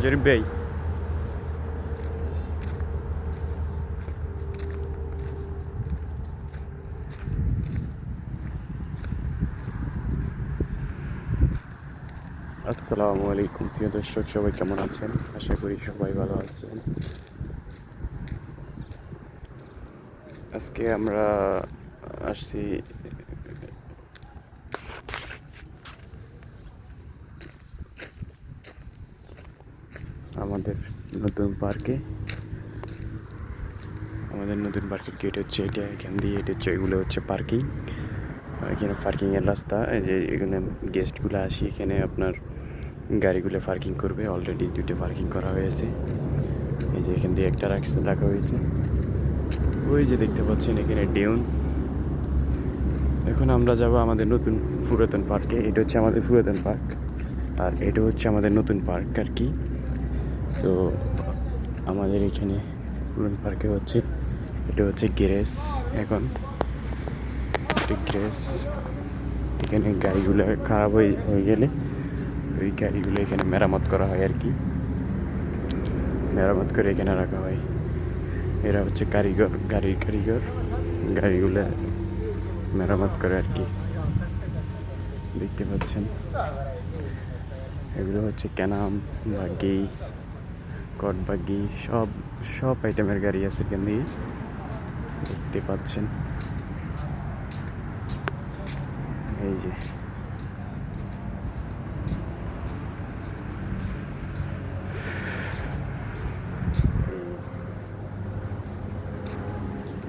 জরিফ ভাই, আসসালামু আলাইকুম প্রিয় দর্শক, সবাই কেমন আছেন? আশা করি সবাই ভালো আছেন। আজকে আমরা আসছি আমাদের নতুন পার্কে। আমাদের নতুন পার্কের গেট হচ্ছে এটা, এখান দিয়ে এটা হচ্ছে, এগুলো হচ্ছে পার্কিং। এখানে পার্কিংয়ের রাস্তা, এই যে এখানে গেস্টগুলো আসি, এখানে আপনার গাড়িগুলো পার্কিং করবে। অলরেডি দুটো পার্কিং করা হয়েছে। এই যে এখান দিয়ে একটা রাখা হয়েছে, ওই যে দেখতে পাচ্ছেন এখানে ডেউন। এখন আমরা যাব আমাদের নতুন পুরাতন পার্কে। এটা হচ্ছে আমাদের পুরাতন পার্ক, আর এটা হচ্ছে আমাদের নতুন পার্ক আর কি। তো আমাদের এখানে পুরাতন পার্কে হচ্ছে, এটা হচ্ছে গ্যারেজ। এখন এটা গ্যারেজ, এখানে গাড়িগুলো খারাপ হয়ে গেলে ওই গাড়িগুলো এখানে মেরামত করা হয় আর কি। মেরামত করে এখানে রাখা হয়। এরা হচ্ছে গাড়ির কারিগর, গাড়িগুলো মেরামত করে আর কি। দেখতে পাচ্ছেন এগুলো হচ্ছে ক্যানাম, বাগি, কট বাগি, সব সব আইটেমের গাড়ি আছে এখান দিয়ে, দেখতে পাচ্ছেন। এই যে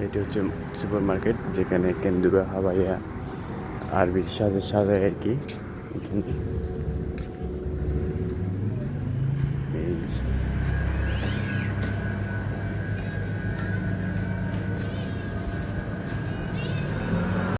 এটি হচ্ছে সুপার মার্কেট, যেখানে কেন্দুরা হাবাইয়া আরবির সাথে সাজায় আর কি। এখানে